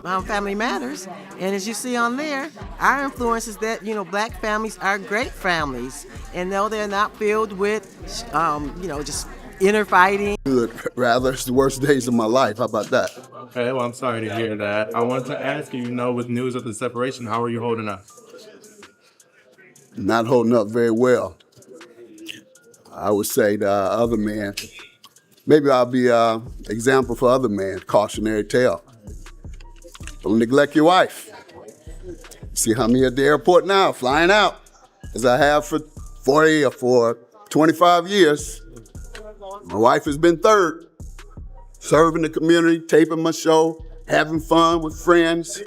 Family Matters, and as you see on there, our influence is that black families are great families, and no, they're not filled with just inner fighting. Good, rather, it's the worst days of my life. How about that? Okay, well, I'm sorry to hear that. I wanted to ask you, with news of the separation, how are you holding up? Not holding up very well. I would say the other man, maybe I'll be an example for other men, cautionary tale. Don't neglect your wife. See how me at the airport now, flying out, as I have for 40 or for 25 years. My wife has been third, serving the community, taping my show, having fun with friends.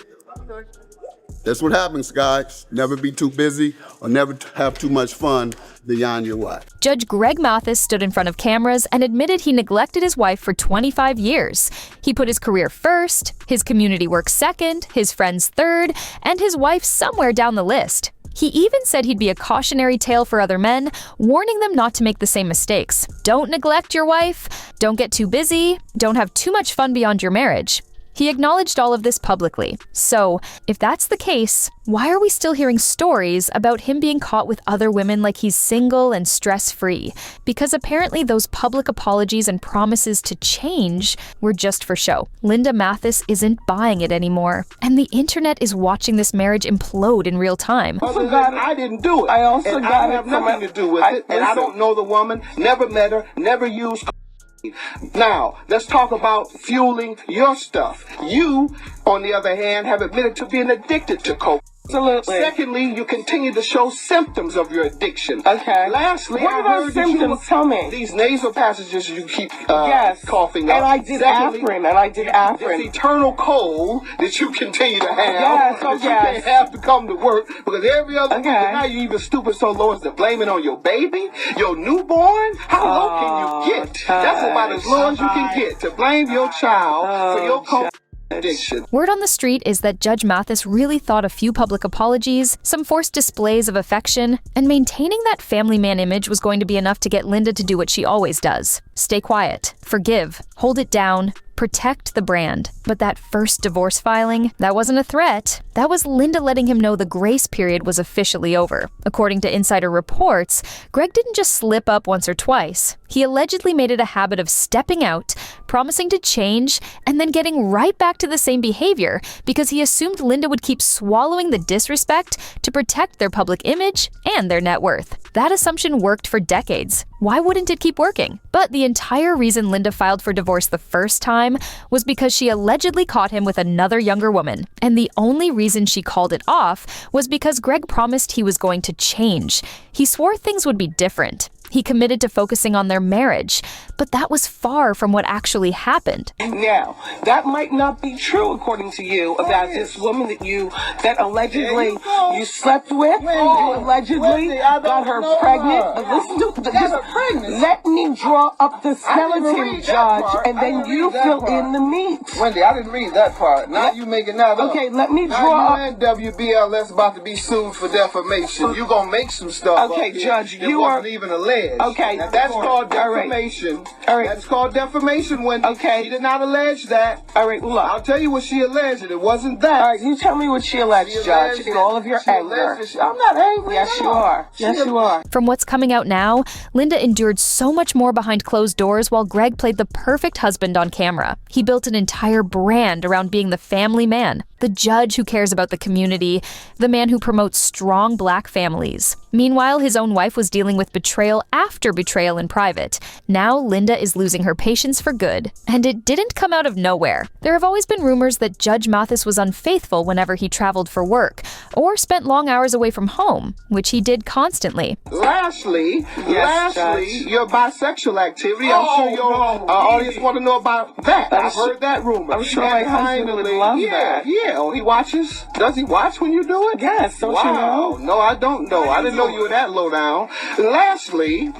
That's what happens, guys. Never be too busy or never have too much fun beyond your wife. Judge Greg Mathis stood in front of cameras and admitted he neglected his wife for 25 years. He put his career first, his community work second, his friends third, and his wife somewhere down the list. He even said he'd be a cautionary tale for other men, warning them not to make the same mistakes. Don't neglect your wife, don't get too busy, don't have too much fun beyond your marriage. He acknowledged all of this publicly. So, if that's the case, why are we still hearing stories about him being caught with other women like he's single and stress-free? Because apparently those public apologies and promises to change were just for show. Linda Mathis isn't buying it anymore, and the internet is watching this marriage implode in real time. Also, God, I didn't do it. I also and got I have nothing to do with it, and I don't know the woman, never met her, never used. Now, let's talk about fueling your stuff. You, on the other hand, have admitted to being addicted to coke. Absolutely. Secondly, you continue to show symptoms of your addiction. Okay. Lastly, what are those symptoms? Tell me. These nasal passages you keep coughing up. And I did Afrin. This eternal cold that you continue to have. Yes, that you can't have to come to work because every other week, now you even stupid so low as to blame it on your baby, your newborn. How low can you get? That's about as low as you can get to blame your child for your cold addiction. Word on the street is that Judge Mathis really thought a few public apologies, some forced displays of affection, and maintaining that family man image was going to be enough to get Linda to do what she always does. Stay quiet, forgive, hold it down, protect the brand. But that first divorce filing, that wasn't a threat. That was Linda letting him know the grace period was officially over. According to insider reports, Greg didn't just slip up once or twice. He allegedly made it a habit of stepping out, promising to change, and then getting right back to the same behavior because he assumed Linda would keep swallowing the disrespect to protect their public image and their net worth. That assumption worked for decades. Why wouldn't it keep working? But the entire reason Linda filed for divorce the first time was because she allegedly caught him with another younger woman. And the only reason she called it off was because Greg promised he was going to change. He swore things would be different. He committed to focusing on their marriage, but that was far from what actually happened. Now, that might not be true according to you about this woman that allegedly you slept with. You allegedly got her pregnant. Listen to this. Let me draw up the skeleton, Judge, and then you fill in the meat. Wendy, I didn't read that part. Now you making that up. Okay, let me draw up. WBLS about to be sued for defamation. You gonna make some stuff. Okay, Judge, you wasn't even alleged. Okay, now, that's called defamation. All right. That's called defamation, Wendy. Okay. She did not allege that. All right, look. I'll tell you what she alleged. It wasn't that. All right, you tell me what she alleged, Judge, in all of your anger. I'm not angry. Yes, you are. Yes, you are. From what's coming out now, Linda endured so much more behind closed doors while Greg played the perfect husband on camera. He built an entire brand around being the family man, the judge who cares about the community, the man who promotes strong black families. Meanwhile, his own wife was dealing with betrayal after betrayal in private. Now, Linda is losing her patience for good. And it didn't come out of nowhere. There have always been rumors that Judge Mathis was unfaithful whenever he traveled for work, or spent long hours away from home, which he did constantly. Lastly, your bisexual activity. I'm sure your audience want to know about that. I've heard that rumor. I'm sure my husband would love that. Yeah. Oh, he watches? Does he watch when you do it? Yes, don't you know? No, I don't know. I didn't know you were that low down. Lastly,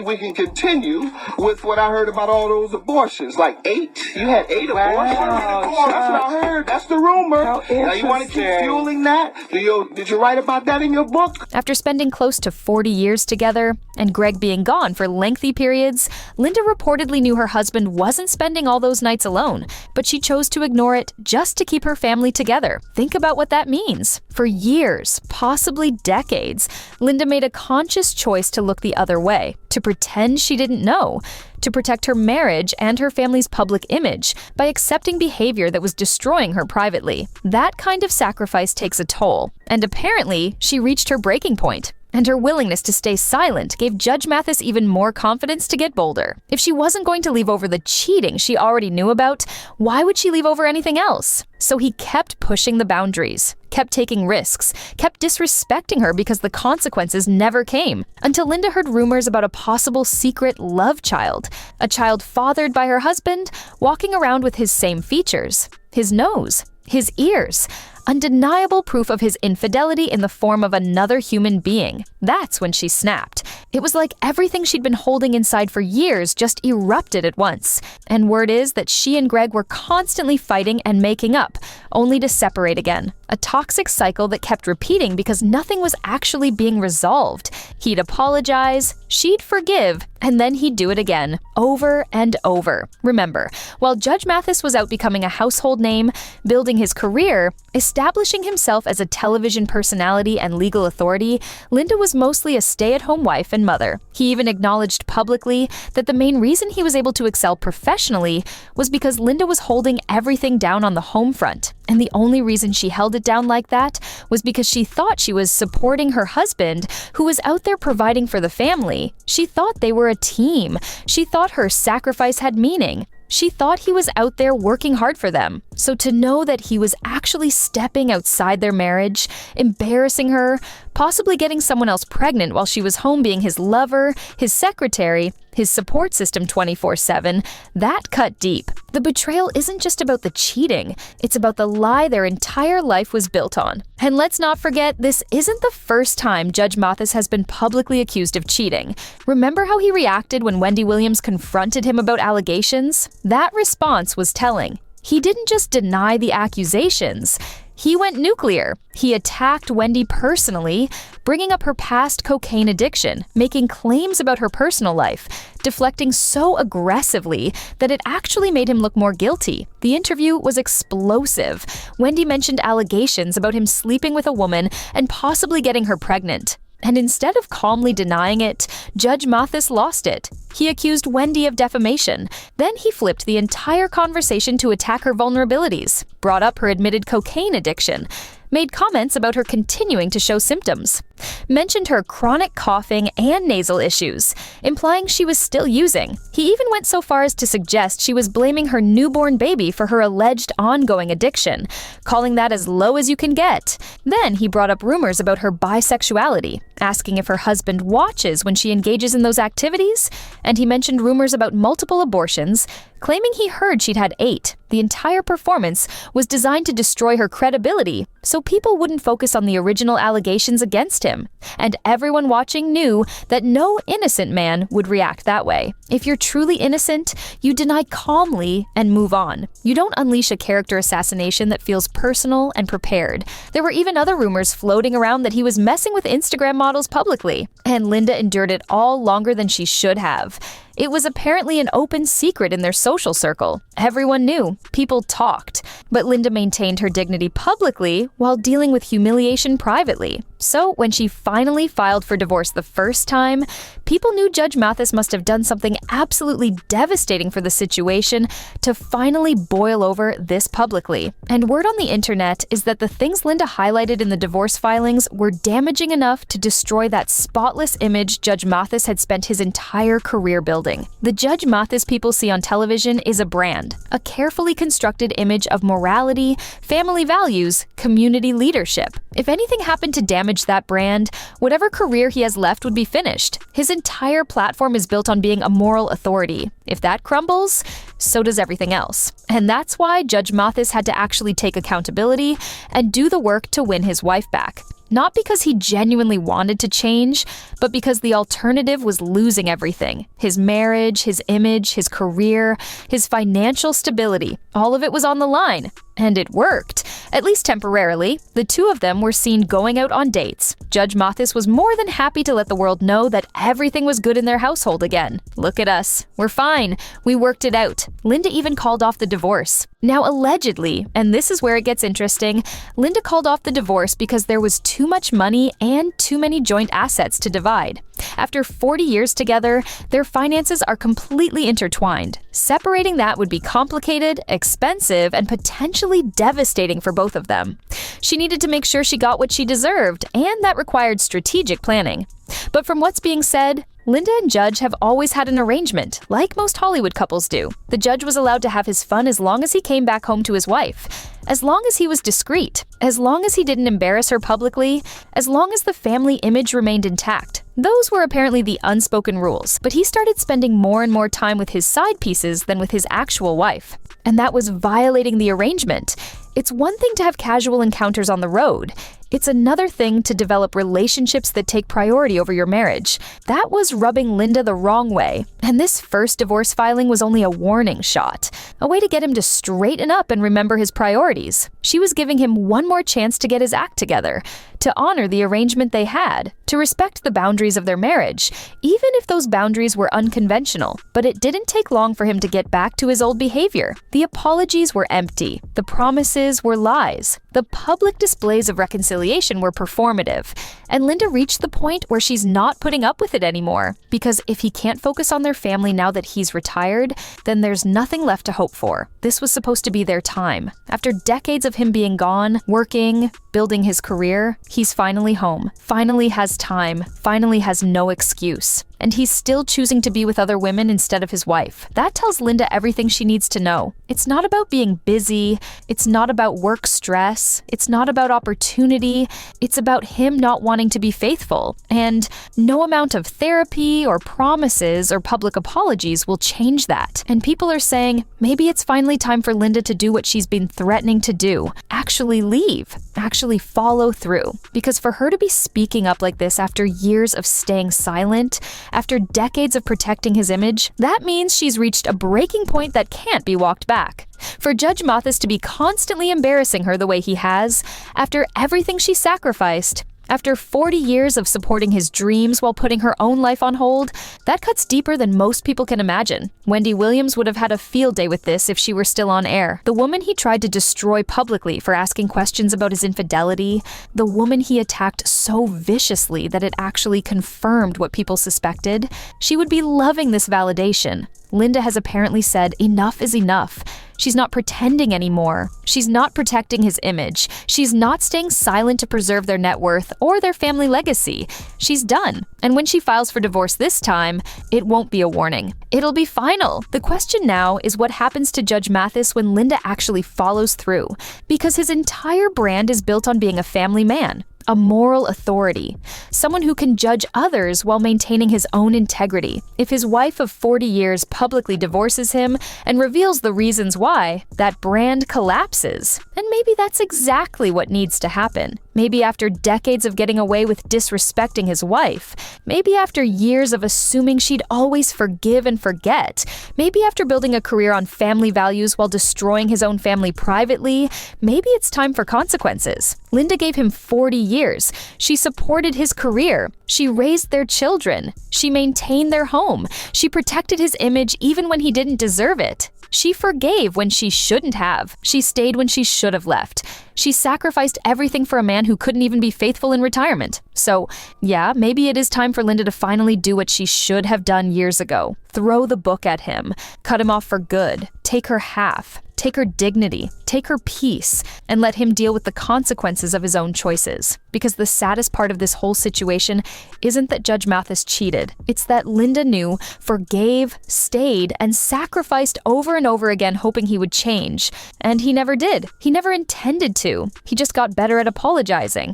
we can continue with what I heard about all those abortions. Like 8? You had 8 abortions? That's what I heard. That's the rumor. Now you want to keep fueling that? Did you write about that in your book? After spending close to 40 years together, and Greg Greg being gone for lengthy periods, Linda reportedly knew her husband wasn't spending all those nights alone, but she chose to ignore it just to keep her family together. Think about what that means. For years, possibly decades, Linda made a conscious choice to look the other way, to pretend she didn't know, to protect her marriage and her family's public image by accepting behavior that was destroying her privately. That kind of sacrifice takes a toll, and apparently, she reached her breaking point. And her willingness to stay silent gave Judge Mathis even more confidence to get bolder. If she wasn't going to leave over the cheating she already knew about, why would she leave over anything else? So he kept pushing the boundaries, kept taking risks, kept disrespecting her because the consequences never came, until Linda heard rumors about a possible secret love child, a child fathered by her husband, walking around with his same features, his nose, his ears, undeniable proof of his infidelity in the form of another human being. That's when she snapped. It was like everything she'd been holding inside for years just erupted at once. And word is that she and Greg were constantly fighting and making up, only to separate again. A toxic cycle that kept repeating because nothing was actually being resolved. He'd apologize, she'd forgive, and then he'd do it again, over and over. Remember, while Judge Mathis was out becoming a household name, building his career, establishing himself as a television personality and legal authority, Linda was mostly a stay-at-home wife and mother. He even acknowledged publicly that the main reason he was able to excel professionally was because Linda was holding everything down on the home front. And the only reason she held it down like that was because she thought she was supporting her husband, who was out there providing for the family. She thought they were a team. She thought her sacrifice had meaning. She thought he was out there working hard for them. So to know that he was actually stepping outside their marriage, embarrassing her, possibly getting someone else pregnant while she was home being his lover, his secretary, his support system 24/7, that cut deep. The betrayal isn't just about the cheating, it's about the lie their entire life was built on. And let's not forget, this isn't the first time Judge Mathis has been publicly accused of cheating. Remember how he reacted when Wendy Williams confronted him about allegations? That response was telling. He didn't just deny the accusations. He went nuclear. He attacked Wendy personally, bringing up her past cocaine addiction, making claims about her personal life, deflecting so aggressively that it actually made him look more guilty. The interview was explosive. Wendy mentioned allegations about him sleeping with a woman and possibly getting her pregnant. And instead of calmly denying it, Judge Mathis lost it. He accused Wendy of defamation. Then he flipped the entire conversation to attack her vulnerabilities, brought up her admitted cocaine addiction, made comments about her continuing to show symptoms, mentioned her chronic coughing and nasal issues, implying she was still using. He even went so far as to suggest she was blaming her newborn baby for her alleged ongoing addiction, calling that as low as you can get. Then he brought up rumors about her bisexuality, asking if her husband watches when she engages in those activities, and he mentioned rumors about multiple abortions, claiming he heard she'd had 8. The entire performance was designed to destroy her credibility, so people wouldn't focus on the original allegations against him. And everyone watching knew that no innocent man would react that way. If you're truly innocent, you deny calmly and move on. You don't unleash a character assassination that feels personal and prepared. There were even other rumors floating around that he was messing with Instagram models publicly, and Linda endured it all longer than she should have. It was apparently an open secret in their social circle. Everyone knew. People talked. But Linda maintained her dignity publicly while dealing with humiliation privately. So when she finally filed for divorce the first time, people knew Judge Mathis must have done something absolutely devastating for the situation to finally boil over this publicly. And word on the internet is that the things Linda highlighted in the divorce filings were damaging enough to destroy that spotless image Judge Mathis had spent his entire career building. The Judge Mathis people see on television is a brand, a carefully constructed image of morality, family values, community leadership. If anything happened to damage that brand, whatever career he has left would be finished. His entire platform is built on being a moral authority. If that crumbles, so does everything else. And that's why Judge Mathis had to actually take accountability and do the work to win his wife back. Not because he genuinely wanted to change, but because the alternative was losing everything. His marriage, his image, his career, his financial stability. All of it was on the line. And it worked. At least temporarily, the two of them were seen going out on dates. Judge Mathis was more than happy to let the world know that everything was good in their household again. Look at us. We're fine. We worked it out. Linda even called off the divorce. Now, allegedly, and this is where it gets interesting, Linda called off the divorce because there was too much money and too many joint assets to divide. After 40 years together, their finances are completely intertwined. Separating that would be complicated, expensive, and potentially devastating for both of them. She needed to make sure she got what she deserved, and that required strategic planning. But from what's being said, Linda and Judge have always had an arrangement, like most Hollywood couples do. The Judge was allowed to have his fun as long as he came back home to his wife, as long as he was discreet, as long as he didn't embarrass her publicly, as long as the family image remained intact. Those were apparently the unspoken rules, but he started spending more and more time with his side pieces than with his actual wife. And that was violating the arrangement. It's one thing to have casual encounters on the road. It's another thing to develop relationships that take priority over your marriage. That was rubbing Linda the wrong way, and this first divorce filing was only a warning shot, a way to get him to straighten up and remember his priorities. She was giving him one more chance to get his act together, to honor the arrangement they had, to respect the boundaries of their marriage, even if those boundaries were unconventional. But it didn't take long for him to get back to his old behavior. The apologies were empty. The promises were lies. The public displays of reconciliation were performative, and Linda reached the point where she's not putting up with it anymore, because if he can't focus on their family now that he's retired, then there's nothing left to hope for. This was supposed to be their time. After decades of him being gone, working, building his career, he's finally home, finally has time, finally has no excuse. And he's still choosing to be with other women instead of his wife. That tells Linda everything she needs to know. It's not about being busy. It's not about work stress. It's not about opportunity. It's about him not wanting to be faithful. And no amount of therapy or promises or public apologies will change that. And people are saying, maybe it's finally time for Linda to do what she's been threatening to do. Actually leave. Actually follow through. Because for her to be speaking up like this after years of staying silent, after decades of protecting his image, that means she's reached a breaking point that can't be walked back. For Judge Mathis to be constantly embarrassing her the way he has, after everything she sacrificed, after 40 years of supporting his dreams while putting her own life on hold, that cuts deeper than most people can imagine. Wendy Williams would have had a field day with this if she were still on air. The woman he tried to destroy publicly for asking questions about his infidelity, the woman he attacked so viciously that it actually confirmed what people suspected, she would be loving this validation. Linda has apparently said enough is enough. She's not pretending anymore. She's not protecting his image. She's not staying silent to preserve their net worth or their family legacy. She's done. And when she files for divorce this time, it won't be a warning. It'll be final. The question now is what happens to Judge Mathis when Linda actually follows through, because his entire brand is built on being a family man. A moral authority, someone who can judge others while maintaining his own integrity. If his wife of 40 years publicly divorces him and reveals the reasons why, that brand collapses. And maybe that's exactly what needs to happen. Maybe after decades of getting away with disrespecting his wife, maybe after years of assuming she'd always forgive and forget, maybe after building a career on family values while destroying his own family privately, maybe it's time for consequences. Linda gave him 40 years. She supported his career. She raised their children. She maintained their home. She protected his image even when he didn't deserve it. She forgave when she shouldn't have. She stayed when she should have left. She sacrificed everything for a man who couldn't even be faithful in retirement. So, yeah, maybe it is time for Linda to finally do what she should have done years ago. Throw the book at him. Cut him off for good. Take her half. Take her dignity, take her peace, and let him deal with the consequences of his own choices. Because the saddest part of this whole situation isn't that Judge Mathis cheated. It's that Linda knew, forgave, stayed, and sacrificed over and over again hoping he would change. And he never did. He never intended to. He just got better at apologizing.